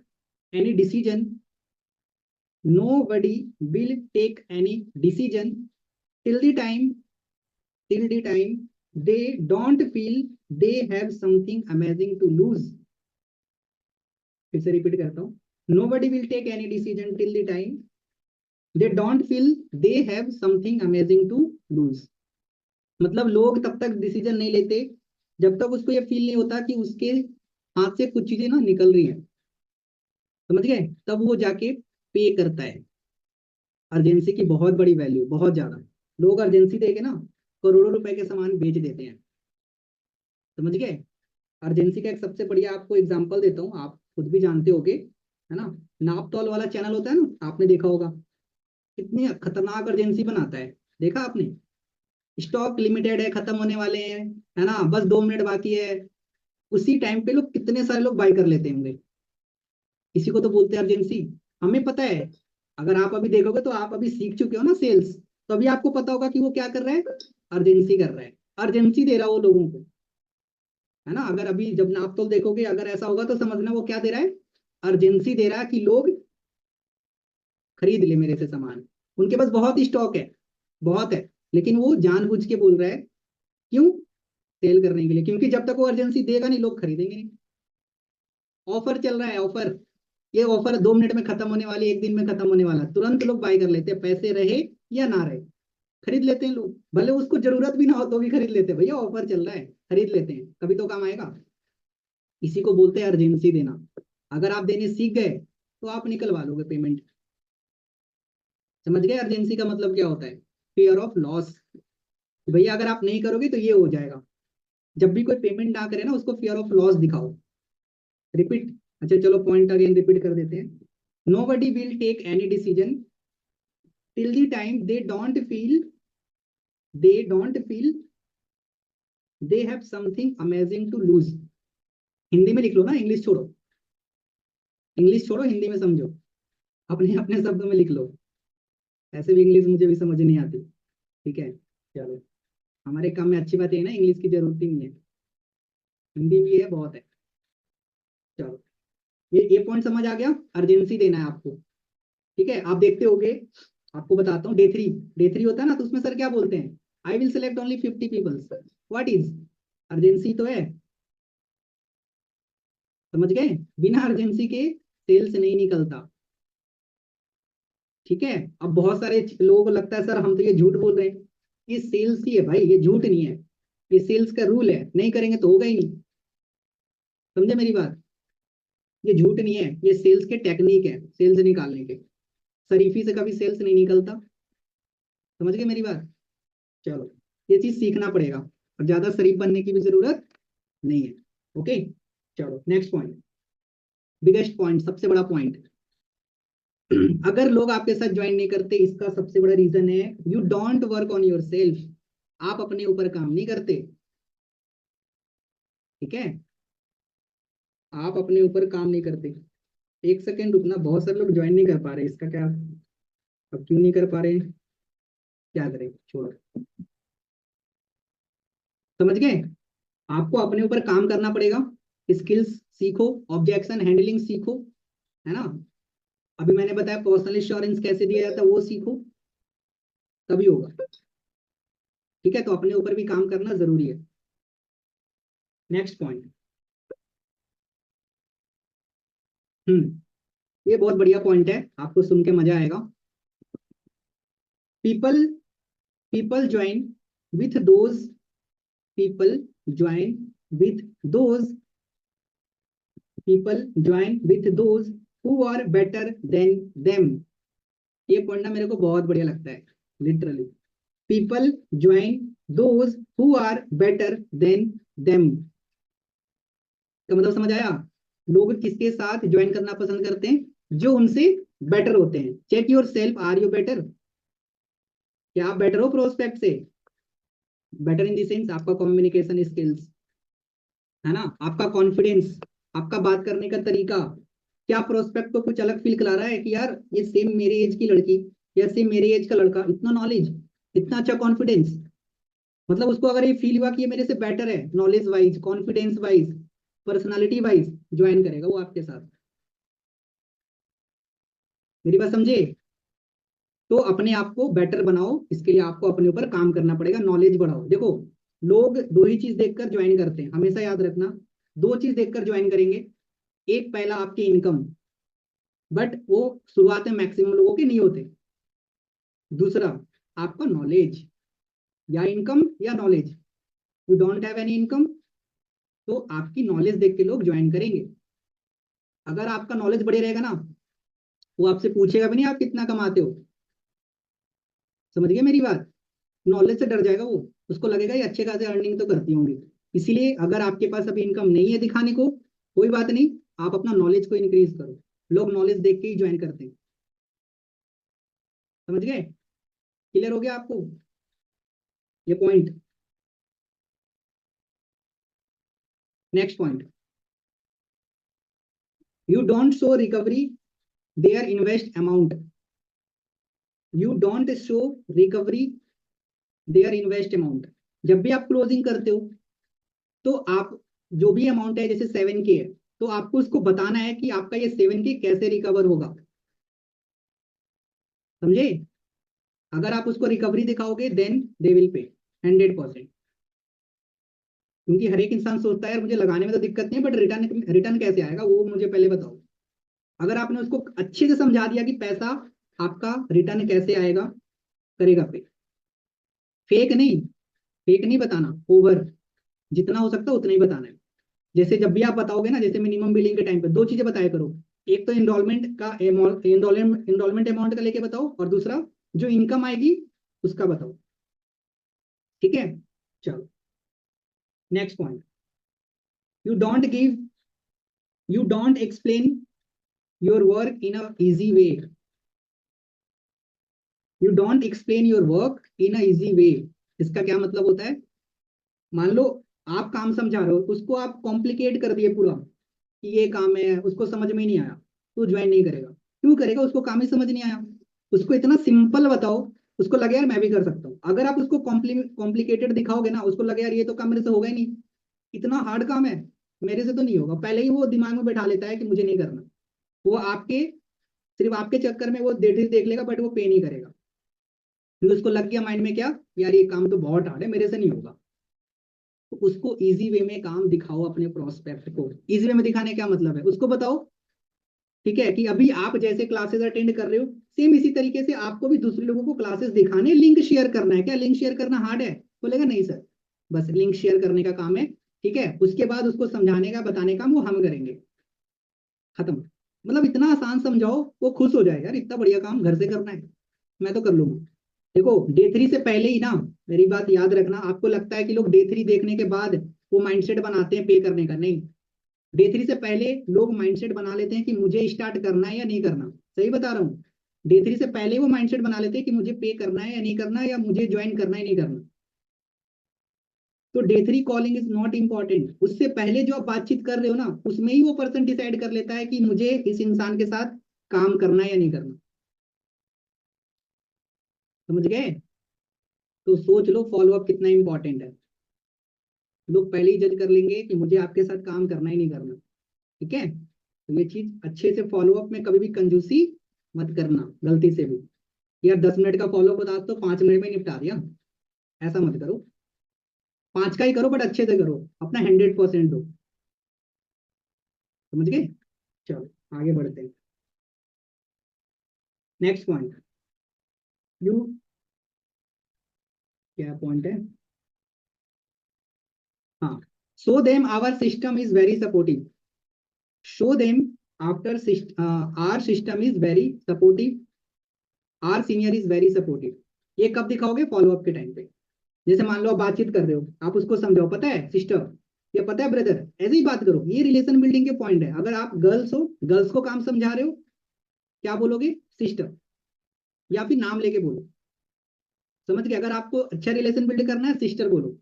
any decision, nobody will take any decision till the time, till the time they don't feel they have something amazing to lose. फिर से रिपीट करता हूँ, nobody will take any decision till the time they don't feel they have something amazing to lose. मतलब लोग तब तक decision नहीं लेते जब तक उसको ये फील नहीं होता कि उसके हाथ से कुछ चीजें ना निकल रही है, समझ गए? तब वो जाके पे करता है। अर्जेंसी की बहुत बड़ी वैल्यू, बहुत ज्यादा। लोग अर्जेंसी देके ना करोड़ों रुपए के सामान बेच देते हैं, समझ गए? अर्जेंसी का एक सबसे बढ़िया आपको एग्जांपल देता हूँ, आप खुद भी जानते होगे, है ना? नाप तौल वाला चैनल होता है ना, आपने देखा होगा, कितनी खतरनाक अर्जेंसी बनाता है, देखा आपने? स्टॉक लिमिटेड है, खत्म होने वाले हैं, है ना, बस 2 मिनट बाकी है, उसी टाइम पे लोग कितने सारे लोग बाय कर लेते होंगे। इसी को तो बोलते हैं अर्जेंसी। हमें पता है, अगर आप अभी देखोगे तो आप अभी सीख चुके हो ना सेल्स, तो अभी आपको पता होगा कि वो क्या कर रहा है, अर्जेंसी कर रहा है, अर्जेंसी दे रहा है वो लोगों को, है ना? अगर अभी जब नाप तोल देखोगे अगर ऐसा होगा तो समझना वो क्या दे रहा है, अर्जेंसी दे रहा है कि लोग खरीद ले मेरे से सामान। उनके पास बहुत स्टॉक है, बहुत है, लेकिन वो जानबूझ के बोल रहा है, क्यों? सेल करने के लिए, क्योंकि जब तक वो अर्जेंसी देगा नहीं लोग खरीदेंगे नहीं। ऑफर चल रहा है, ऑफर, ये ऑफर 2 मिनट में खत्म होने वाली, एक दिन में खत्म होने वाला, तुरंत लोग बाय कर लेते हैं, पैसे रहे या ना रहे, खरीद लेते हैं लोग, भले उसको जरूरत भी ना हो तो भी खरीद लेते हैं, भैया ऑफर चल रहा है, खरीद लेते हैं, कभी तो काम आएगा। इसी को बोलते हैं अर्जेंसी देना। अगर आप देने सीख गए तो आप निकलवा लोगे पेमेंट। समझ गए अर्जेंसी का मतलब क्या होता है? Fear of loss. भैया अगर आप नहीं करोगे तो ये हो जाएगा। जब भी कोई पेमेंट ना करे ना, उसको फियर ऑफ लॉस दिखाओ। रिपीट, अच्छा चलो पॉइंट अगेन रिपीट कर देते हैं, nobody will take any decision till the time they don't feel they have something amazing to lose. Hindi में लिख लो ना, इंग्लिश छोड़ो, इंग्लिश छोड़ो, हिंदी में समझो, अपने अपने शब्दों में लिख लो। ऐसे भी इंग्लिश मुझे भी समझ नहीं आती। ठीक है, चलो, हमारे काम में अच्छी बात ये है ना, इंग्लिश की जरूरत ही नहीं है, हिंदी भी है, बहुत है। चलो, ये पॉइंट समझ आ गया, अर्जेंसी देना है आपको। ठीक है, आप देखते होगे, आपको बताता हूँ, डे 3 होता है ना, तो उसमें सर क्या बोलते हैं, I will select only 50 peoples, what is, urgency तो है, समझ गए? बिना अर्जेंसी के सेल्स नहीं निकलता। ठीक है, अब बहुत सारे लोगों को लगता है सर हम तो ये झूठ बोल रहे हैं, ये सेल्स ही है भाई, ये झूठ नहीं है, ये सेल्स का रूल है, नहीं करेंगे तो होगा ही नहीं। समझे मेरी बात? ये झूठ नहीं है, ये सेल्स के टेक्निक है, सेल्स निकालने के। शरीफी से कभी सेल्स नहीं निकलता। समझ गए मेरी बात? चलो, ये चीज सीखना पड़ेगा, और ज्यादा शरीफ बनने की भी जरूरत नहीं है। ओके, चलो नेक्स्ट पॉइंट, बिगेस्ट पॉइंट, सबसे बड़ा पॉइंट। अगर लोग आपके साथ ज्वाइन नहीं करते, इसका सबसे बड़ा रीजन है, you don't work on your self. आप अपने ऊपर काम नहीं करते। ठीक है, आप अपने ऊपर काम नहीं करते। एक सेकेंड रुकना, बहुत सारे लोग ज्वाइन नहीं कर पा रहे, इसका क्या, अब क्यों नहीं कर पा रहे, क्या करें, छोड़ो। समझ गए? आपको अपने ऊपर काम करना पड़ेगा, स्किल्स सीखो, ऑब्जेक्शन हैंडलिंग सीखो, है ना? अभी मैंने बताया पर्सनल इंश्योरेंस कैसे दिया जाता है, वो सीखो, तभी होगा। ठीक है, तो अपने ऊपर भी काम करना जरूरी है। नेक्स्ट पॉइंट, ये बहुत बढ़िया पॉइंट है, आपको सुन के मजा आएगा। People people join with those people join with those people join with those who are better than them. ये पढ़ना मेरे को बहुत बढ़िया लगता है। Literally people join those who are better than them. का मतलब समझ आया? लोग किसके साथ ज्वाइन करना पसंद करते हैं? जो उनसे बेटर होते हैं। Check yourself, are you better? क्या आप बेटर हो प्रोस्पेक्ट से? बेटर इन द सेंस आपका कम्युनिकेशन स्किल्स, है ना, आपका कॉन्फिडेंस, आपका बात करने का तरीका। क्या प्रोस्पेक्ट को कुछ अलग फील करा रहा है कि यार ये सेम मेरी एज की लड़की या सेम मेरी एज का लड़का, इतना नॉलेज, इतना अच्छा कॉन्फिडेंस, मतलब उसको अगर ये फील हुआ कि ये मेरे से बेटर है knowledge wise, confidence wise, personality wise, join करेगा वो आपके साथ। मेरी बात समझे? तो अपने आप को बेटर बनाओ, इसके लिए आपको अपने ऊपर काम करना पड़ेगा, नॉलेज बढ़ाओ। देखो, लोग दो ही चीज देखकर ज्वाइन करते हैं, हमेशा याद रखना। दो चीज देखकर ज्वाइन करेंगे। एक, पहला आपकी इनकम, बट वो शुरुआत में मैक्सिमम लोगों के नहीं होते। दूसरा, आपका नॉलेज, या इनकम या knowledge. You don't have any income, तो आपकी नॉलेज देख के लोग ज्वाइन करेंगे। अगर आपका नॉलेज बढ़े रहेगा ना, वो आपसे पूछेगा भी नहीं आप कितना कमाते हो। समझ गए मेरी बात? नॉलेज से डर जाएगा वो, उसको लगेगा ये अच्छे खासे अर्निंग तो करती होंगी। इसीलिए अगर आपके पास अभी इनकम नहीं है दिखाने को, कोई बात नहीं, आप अपना नॉलेज को इंक्रीज करो। लोग नॉलेज देख के ही ज्वाइन करते हैं। समझ गए? क्लियर हो गया आपको ये point? Next point, you don't show recovery their invest amount. You don't show recovery their invest amount. जब भी आप क्लोजिंग करते हो, तो आप जो भी अमाउंट है, जैसे 7K है, तो आपको उसको बताना है कि आपका ये 7K कैसे रिकवर होगा। समझे? अगर आप उसको रिकवरी दिखाओगे, देन दे विल पे 100%। क्योंकि हर एक इंसान सोचता है यार मुझे लगाने में तो दिक्कत नहीं है, बट रिटर्न रिटर्न कैसे आएगा वो मुझे पहले बताओ। अगर आपने उसको अच्छे से समझा दिया कि पैसा आपका रिटर्न कैसे आएगा, करेगा पे। फेक नहीं, फेक नहीं बताना, ओवर, जितना हो सकता है उतना ही बताना है। जैसे जब भी आप बताओगे ना, जैसे मिनिमम बिलिंग के टाइम पे दो चीजें बताया करो। एक तो इंडॉलमेंट अमाउंट का लेके बताओ, और दूसरा जो इनकम आएगी उसका बताओ। ठीक है, चलो next point, you don't give, you don't explain your work in a easy way. You don't explain your work in a easy way. इसका क्या मतलब होता है? मान लो आप काम समझा रहे हो, उसको आप कॉम्प्लिकेट कर दिए पूरा कि ये काम है, उसको समझ में ही नहीं आया, तो ज्वाइन नहीं करेगा। क्यों करेगा? उसको काम ही समझ नहीं आया। उसको इतना सिंपल बताओ, उसको लगे यार मैं भी कर सकता हूँ। अगर आप उसको कॉम्प्लिकेटेड दिखाओगे ना, उसको लगे यार ये तो काम मेरे से होगा ही नहीं, इतना हार्ड काम है, मेरे से तो नहीं होगा, पहले ही वो दिमाग में बैठा लेता है कि मुझे नहीं करना। वो आपके, सिर्फ आपके चक्कर में वो देख लेगा, बट वो पे नहीं करेगा, क्योंकि उसको लग गया माइंड में क्या, यार ये काम तो बहुत हार्ड है, मेरे से नहीं होगा। तो उसको इजी वे में काम दिखाओ अपने प्रोस्पेक्ट को। इजी वे में दिखाने का क्या मतलब है, उसको बताओ, ठीक है, कि अभी आप जैसे क्लासेस अटेंड कर रहे हो, सेम इसी तरीके से आपको भी दूसरे लोगों को क्लासेस दिखाने, लिंक शेयर करना है। क्या लिंक शेयर करना हार्ड है? बोलेगा नहीं सर, बस लिंक शेयर करने का काम है। ठीक है, उसके बाद उसको समझाने का, बताने का वो हम करेंगे, खत्म। मतलब इतना आसान समझाओ, वो खुश हो जाएगा, यार इतना बढ़िया काम घर से करना है, मैं तो कर लूंगा। देखो, डे 3 से पहले ही ना, मेरी बात याद रखना, आपको लगता है कि लोग डे 3 देखने के बाद वो माइंडसेट बनाते हैं पे करने का, नहीं। डे 3 से पहले लोग माइंडसेट बना लेते हैं कि मुझे स्टार्ट करना है या नहीं करना। सही बता रहा हूँ? डे 3 से पहले वो माइंडसेट बना लेते हैं कि मुझे पे करना है या नहीं करना, या मुझे ज्वाइन करना है नहीं करना। तो day 3 calling is not important, उससे पहले जो आप बातचीत कर रहे हो ना, उसमें ही वो पर्सन डिसाइड कर लेता है कि मुझे इस इंसान के साथ काम करना है या नहीं करना। समझ गए? तो सोच लो फॉलोअप कितना इंपॉर्टेंट है। लोग पहले ही जज कर लेंगे कि मुझे आपके साथ काम करना ही नहीं करना। ठीक है, तो ये चीज अच्छे से, फॉलोअप में कभी भी कंजूसी मत करना गलती से भी। यार 10 मिनट का फॉलोअप बता तो 5 मिनट में निपटा दिया, ऐसा मत करो। 5 का ही करो, बट अच्छे से करो, अपना 100% दो। समझ गए? चलो आगे बढ़ते हैं। नेक्स्ट पॉइंट, यू, क्या पॉइंट है? हाँ, show them our system is very supportive. Show them after our system is very supportive, our senior is very supportive. ये कब दिखाओगे? फॉलोअप के टाइम पे। जैसे मान लो आप बातचीत कर रहे हो, आप उसको समझाओ, पता है सिस्टर, ये पता है ब्रदर, ऐसे ही बात करो। ये रिलेशन बिल्डिंग के पॉइंट है। अगर आप गर्ल्स हो, गर्ल्स को काम समझा रहे हो, क्या बोलोगे? सिस्टर, या फिर नाम लेके बोलो। समझ गए? अगर आपको अच्छा रिलेशन बिल्ड करना है, सिस्टर बोलो।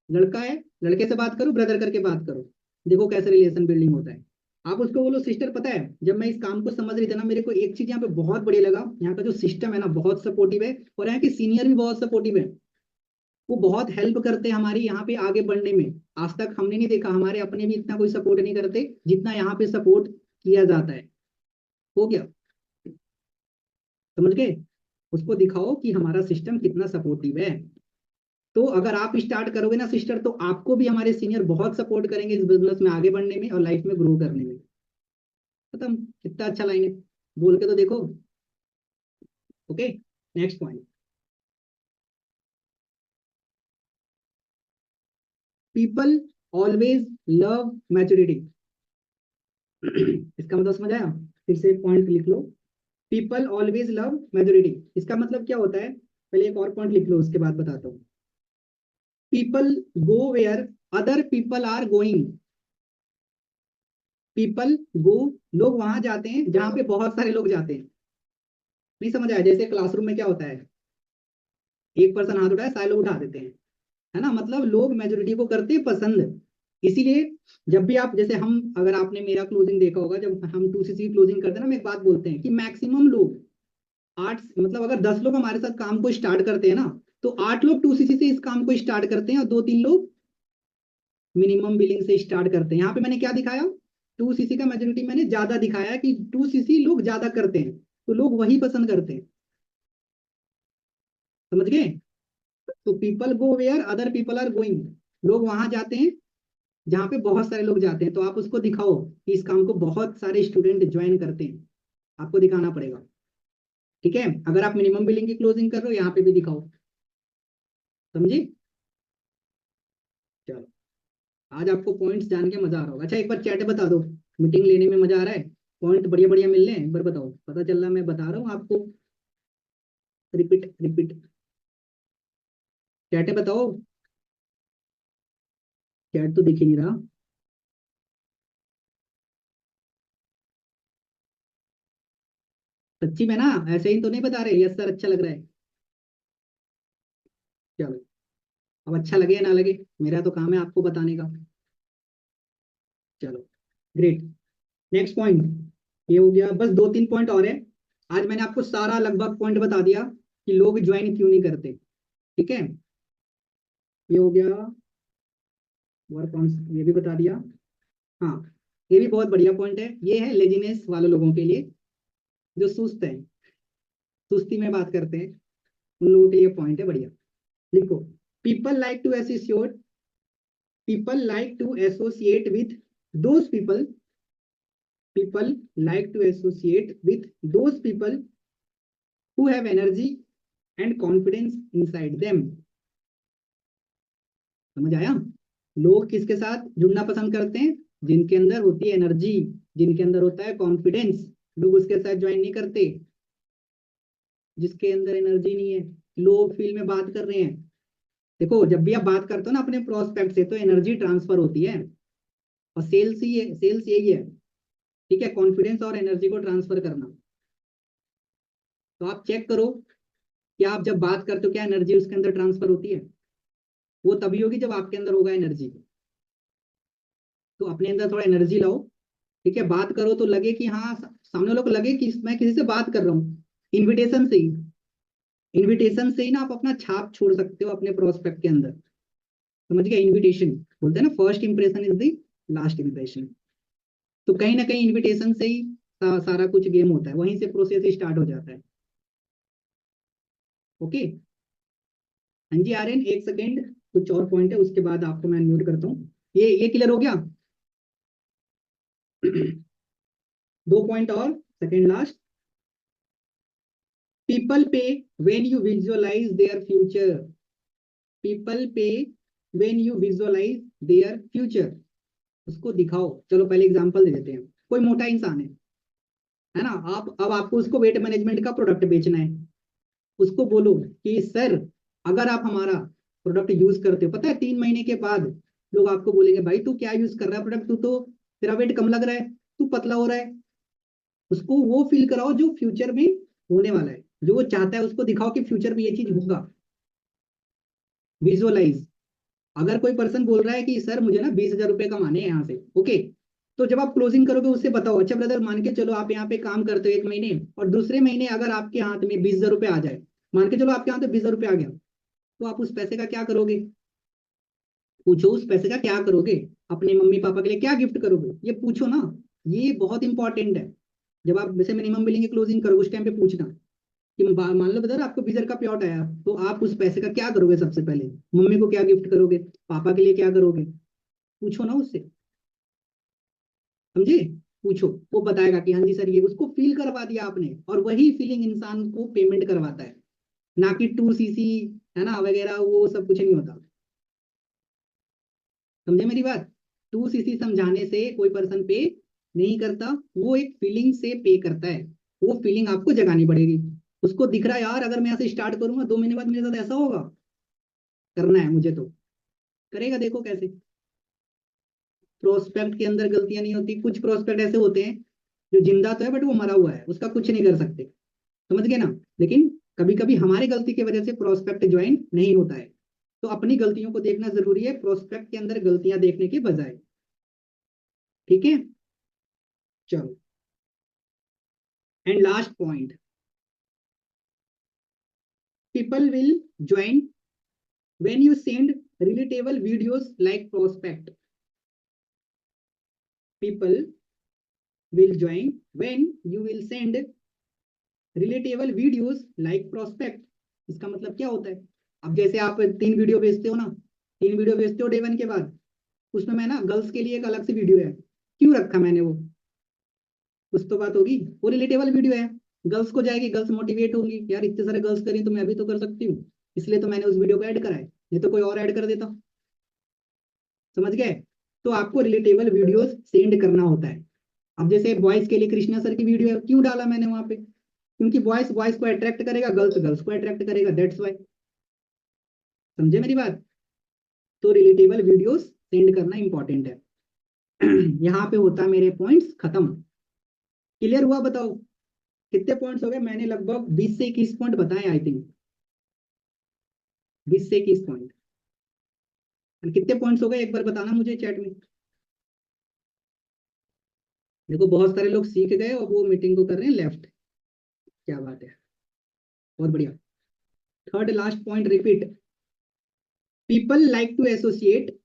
लड़का है, लड़के से बात करो, ब्रदर करके बात करो। देखो कैसे रिलेशन बिल्डिंग होता है। आप उसको बोलो सिस्टर, पता है जब मैं इस काम को समझ रही थी ना, मेरे को एक चीज यहाँ पे बहुत बढ़िया लगा, यहाँ का जो सिस्टम है ना बहुत सपोर्टिव है, और यहाँ के सीनियर भी बहुत सपोर्टिव है। वो बहुत हेल्प करते हैं हमारी यहाँ पे आगे बढ़ने में। आज तक हमने नहीं देखा हमारे अपने भी इतना कोई सपोर्ट नहीं करते जितना यहाँ पे सपोर्ट किया जाता है। हो गया? समझ गए? उसको दिखाओ कि हमारा सिस्टम कितना सपोर्टिव है। तो अगर आप स्टार्ट करोगे ना सिस्टर, तो आपको भी हमारे सीनियर बहुत सपोर्ट करेंगे इस बिजनेस में आगे बढ़ने में और लाइफ में ग्रो करने में। खत्म। कितना अच्छा लाइन है, बोल के तो देखो। Okay, next point. People always love maturity. इसका मतलब समझ आया? फिर से एक पॉइंट लिख लो। पीपल ऑलवेज लव मैच्योरिटी, इसका मतलब क्या होता है? पहले एक और पॉइंट लिख लो, उसके बाद बताता हूँ। People go where other people are going. People go, लोग वहां जाते हैं जहां पे बहुत सारे लोग जाते हैं। नहीं समझ आया? जैसे क्लासरूम में क्या होता है, एक पर्सन हाथ उठाए, सारे लोग उठा देते हैं, है ना? मतलब लोग मेजोरिटी को करते हैं पसंद। इसीलिए जब भी आप, जैसे हम, अगर आपने मेरा क्लोजिंग देखा होगा, जब हम 2cc क्लोजिंग करते हैं ना, हम एक बात बोलते हैं कि मैक्सिमम लोग 8, मतलब अगर 10 लोग हमारे साथ काम को स्टार्ट करते हैं ना, तो 8 लोग 2cc से इस काम को स्टार्ट करते हैं और 2-3 लोग मिनिमम बिलिंग से स्टार्ट करते हैं। यहाँ पे मैंने क्या दिखाया? 2cc का मेजोरिटी मैंने ज्यादा दिखाया कि 2cc लोग ज्यादा करते हैं, तो लोग वही पसंद करते हैं। समझ गए? तो people go where other people are going, लोग वहां जाते हैं जहाँ पे बहुत सारे लोग जाते हैं। तो आप उसको दिखाओ कि इस काम को बहुत सारे स्टूडेंट ज्वाइन करते हैं, आपको दिखाना पड़ेगा। ठीक है? अगर आप मिनिमम बिलिंग की क्लोजिंग कर रहे हो, यहाँ पे भी दिखाओ। समझे? चलो, आज आपको पॉइंट्स जान के मजा आ रहा होगा। अच्छा, एक बार चैट बता दो, मीटिंग लेने में मजा आ रहा है? पॉइंट बढ़िया बढ़िया मिल रहे हैं? एक बार बताओ, पता चल रहा है मैं बता रहा हूँ आपको। रिपीट रिपीट, चैट बताओ। चैट तो दिख ही नहीं रहा। सच्ची में ना, ऐसे ही तो नहीं बता रहे? यस सर, अच्छा लग रहा है। चलो, अब अच्छा लगे या ना लगे, मेरा तो काम है आपको बताने का। चलो, ग्रेट। नेक्स्ट पॉइंट, ये हो गया। बस 2-3 पॉइंट और है। आज मैंने आपको सारा लगभग पॉइंट बता दिया कि लोग ज्वाइन क्यों नहीं करते। ठीक है? ये हो गया। वर्क ऑन, ये भी बता दिया। हाँ, ये भी बहुत बढ़िया पॉइंट है। ये है लेजीनेस वाले लोगों के लिए, जो सुस्त है, सुस्ती में बात करते हैं, उन लोगों के लिए पॉइंट है बढ़िया। लिखो, people like to associate, people like to associate with those people, people like to associate with those people who have energy and confidence inside them। समझ आया? लोग किसके साथ जुड़ना पसंद करते हैं? जिनके अंदर होती है एनर्जी, जिनके अंदर होता है कॉन्फिडेंस। लोग उसके साथ ज्वाइन नहीं करते जिसके अंदर एनर्जी नहीं है। लोग फील्ड में बात कर रहे हैं। देखो, जब भी आप बात करते हो ना अपने प्रोस्पेक्ट से, तो एनर्जी ट्रांसफर होती है, और सेल्स ही है, सेल्स यही है। ठीक है? कॉन्फिडेंस और एनर्जी को ट्रांसफर करना। तो आप चेक करो कि आप जब बात करते हो क्या एनर्जी उसके अंदर ट्रांसफर होती है? वो तभी होगी जब आपके अंदर होगा एनर्जी। तो अपने अंदर थोड़ा एनर्जी लाओ। ठीक है? बात करो तो लगे कि हाँ, सामने वालों को लगे कि मैं किसी से बात कर रहा हूँ। इनविटेशन से ही, इनविटेशन से ही ना आप अपना छाप छोड़ सकते हो अपने प्रोस्पेक्ट के अंदर। समझ गए? इनविटेशन बोलते हैं ना, first impression is the last impression. तो कहीं ना कहीं इनविटेशन से ही सारा कुछ गेम होता है, वहीं से प्रोसेस स्टार्ट हो जाता है। ओके? हाँ जी आर्यन, एक सेकेंड, कुछ और पॉइंट है, उसके बाद आपको मैं म्यूट करता हूँ। ये क्लियर हो गया? 2 पॉइंट और, second last. People pay when you visualise their future, people pay when you visualise their future. उसको दिखाओ। चलो पहले एग्जांपल दे देते हैं। कोई मोटा इंसान है ना? आप, अब आपको उसको वेट मैनेजमेंट का प्रोडक्ट बेचना है। उसको बोलो कि सर अगर आप हमारा प्रोडक्ट यूज करते हो, पता है 3 महीने के बाद लोग आपको बोलेंगे भाई तू क्या यूज कर रहा है प्रोडक्ट, तू तो तेरा वेट कम लग रहा है, तू पतला हो रहा है। उसको वो फील कराओ जो फ्यूचर में होने वाला है, जो वो चाहता है उसको दिखाओ कि फ्यूचर में ये चीज होगा। विजुअलाइज। अगर कोई पर्सन बोल रहा है कि सर मुझे ना 20,000 रुपये कमाने हैं यहाँ से, ओके, तो जब आप क्लोजिंग करोगे उससे बताओ अच्छा ब्रदर मान के चलो आप यहाँ पे काम करते हो 1 महीने, और दूसरे महीने अगर आपके हाथ में 20,000 रुपये आ जाए, मान के चलो आपके हाथ में 20,000 रुपये आ गया, तो आप उस पैसे का क्या करोगे? पूछो उस पैसे का क्या करोगे? अपने मम्मी पापा के लिए क्या गिफ्ट करोगे, ये पूछो ना। ये बहुत इंपॉर्टेंट है। जब आप जैसे मिनिमम बिलिंग क्लोजिंग करोगे उस टाइम पे पूछना कि मान लो बता आपको 20,000 का प्लॉट आया, तो आप उस पैसे का क्या करोगे? सबसे पहले मम्मी को क्या गिफ्ट करोगे, पापा के लिए क्या करोगे? पूछो ना उससे, समझे? पूछो, वो बताएगा कि हाँ जी सर, ये उसको फील करवा दिया आपने, और वही फीलिंग इंसान को पेमेंट करवाता है, ना कि 2cc है ना वगैरह, वो सब कुछ नहीं होता। समझे मेरी बात? 2cc समझाने से कोई पर्सन पे नहीं करता, वो एक फीलिंग से पे करता है। वो फीलिंग आपको जगानी पड़ेगी। उसको दिख रहा है यार अगर मैं ऐसे स्टार्ट करूंगा 2 महीने बाद मेरे साथ ऐसा होगा, करना है मुझे तो करेगा। देखो कैसे। प्रोस्पेक्ट के अंदर गलतियां नहीं होती, कुछ प्रोस्पेक्ट ऐसे होते हैं जो जिंदा तो है बट वो मरा हुआ है, उसका कुछ नहीं कर सकते, समझ गए ना? लेकिन कभी कभी हमारी गलती की वजह से प्रोस्पेक्ट ज्वाइन नहीं होता है, तो अपनी गलतियों को देखना जरूरी है प्रोस्पेक्ट के अंदर गलतियां देखने के बजाय। ठीक है, चलो। And last point, people will join when you send relatable videos like prospect. People will join when you will send relatable videos like prospect. इसका मतलब क्या होता है? अब जैसे आप 3 वीडियो भेजते हो ना, 3 वीडियो भेजते हो डे 1 के बाद, उसमें मैं ना गर्ल्स के लिए एक अलग से वीडियो है, क्यों रखा मैंने वो? कुछ तो बात होगी, वो रिलेटेबल वीडियो है, गर्ल्स को जाएगी, गर्ल्स मोटिवेट होंगी, यार इतने सारे गर्ल्स करें तो मैं भी तो कर सकती हूँ, इसलिए तो मैंने उस वीडियो को ऐड करा है, नहीं तो कोई और ऐड कर देता। समझ गए? तो आपको रिलेटेबल वीडियोस सेंड करना होता है। अब जैसे बॉयज के लिए कृष्णा सर की वीडियो है, क्यों डाला मैंने वहां पे? क्योंकि बॉयज बॉयज को अट्रैक्ट करेगा, गर्ल्स गर्ल्स को अट्रैक्ट करेगा, दैट्स वाई। समझे मेरी बात? तो रिलेटेबल वीडियोस सेंड करना इंपॉर्टेंट है। यहाँ पे होता है मेरे पॉइंट्स खत्म। क्लियर हुआ? बताओ कितने पॉइंट्स हो गए? मैंने लगभग 20 से 21 पॉइंट बताए आई थिंक, 20 से 21 पॉइंट। कितने पॉइंट्स हो गए एक बार बताना मुझे चैट में। देखो बहुत सारे लोग सीख गए और वो मीटिंग को कर रहे हैं लेफ्ट, क्या बात है, बहुत बढ़िया। Third last point repeat, people like to associate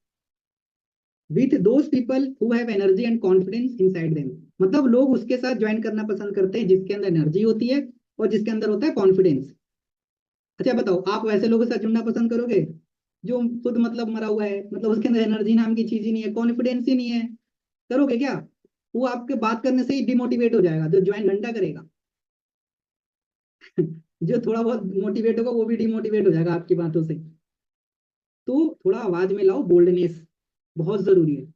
with those people who have energy and confidence inside them. मतलब लोग उसके साथ ज्वाइन करना पसंद करते हैं जिसके अंदर एनर्जी होती है और जिसके अंदर होता है कॉन्फिडेंस। अच्छा बताओ, आप वैसे लोगों के साथ जुड़ना पसंद करोगे जो खुद मतलब मरा हुआ है, मतलब उसके अंदर एनर्जी नाम की चीज ही नहीं है, कॉन्फिडेंस ही नहीं है? करोगे क्या? वो आपके बात करने से ही डिमोटिवेट हो जाएगा, जो ज्वाइन घंटा करेगा। जो थोड़ा बहुत मोटिवेट होगा वो भी डिमोटिवेट हो जाएगा आपकी बातों से। तो थोड़ा आवाज में लाओ बोल्डनेस, बहुत जरूरी है।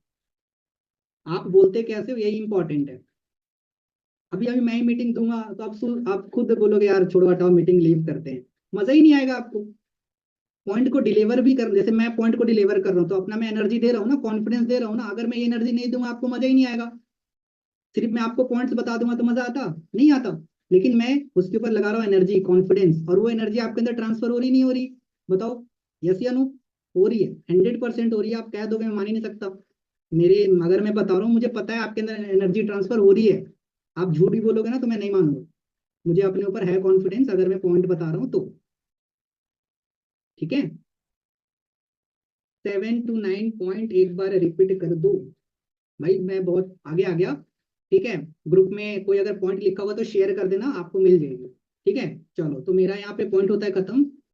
आप बोलते कैसे हो यही इंपॉर्टेंट है। अभी अभी मैं ही मीटिंग दूंगा तो आप खुद बोलोगे यार छोड़ो हटाओ मीटिंग लीव करते हैं, मजा ही नहीं आएगा आपको। पॉइंट को डिलीवर भी कर, जैसे मैं पॉइंट को डिलीवर कर रहा हूँ तो अपना मैं एनर्जी दे रहा हूँ ना, कॉन्फिडेंस दे रहा हूँ ना। अगर मैं ये एनर्जी नहीं दूंगा आपको मजा ही नहीं आएगा। सिर्फ मैं आपको पॉइंट्स बता दूंगा तो मजा आता नहीं आता, लेकिन मैं उसके ऊपर लगा रहा हूँ एनर्जी कॉन्फिडेंस, और वो एनर्जी आपके अंदर ट्रांसफर हो रही नहीं हो रही? बताओ, यस या नो? हो रही है, 100% हो रही है। आप कह दोगे मैं मान ही नहीं सकता, मेरे अगर मैं बता रहा हूँ मुझे पता है आपके अंदर एनर्जी ट्रांसफर हो रही है, आप झूठ भी बोलोगे ना तो मैं नहीं मानूंगा। मुझे अपने ऊपर है कॉन्फिडेंस अगर मैं पॉइंट बता रहा हूँ तो। ठीक है, 7 to 9 पॉइंट एक बार रिपीट कर दो भाई, मैं बहुत आगे आ गया। ठीक है, ग्रुप में कोई अगर पॉइंट लिखा हुआ तो शेयर कर देना, आपको मिल जाएगी। ठीक है, चलो तो मेरा यहाँ पे पॉइंट होता है खत्म।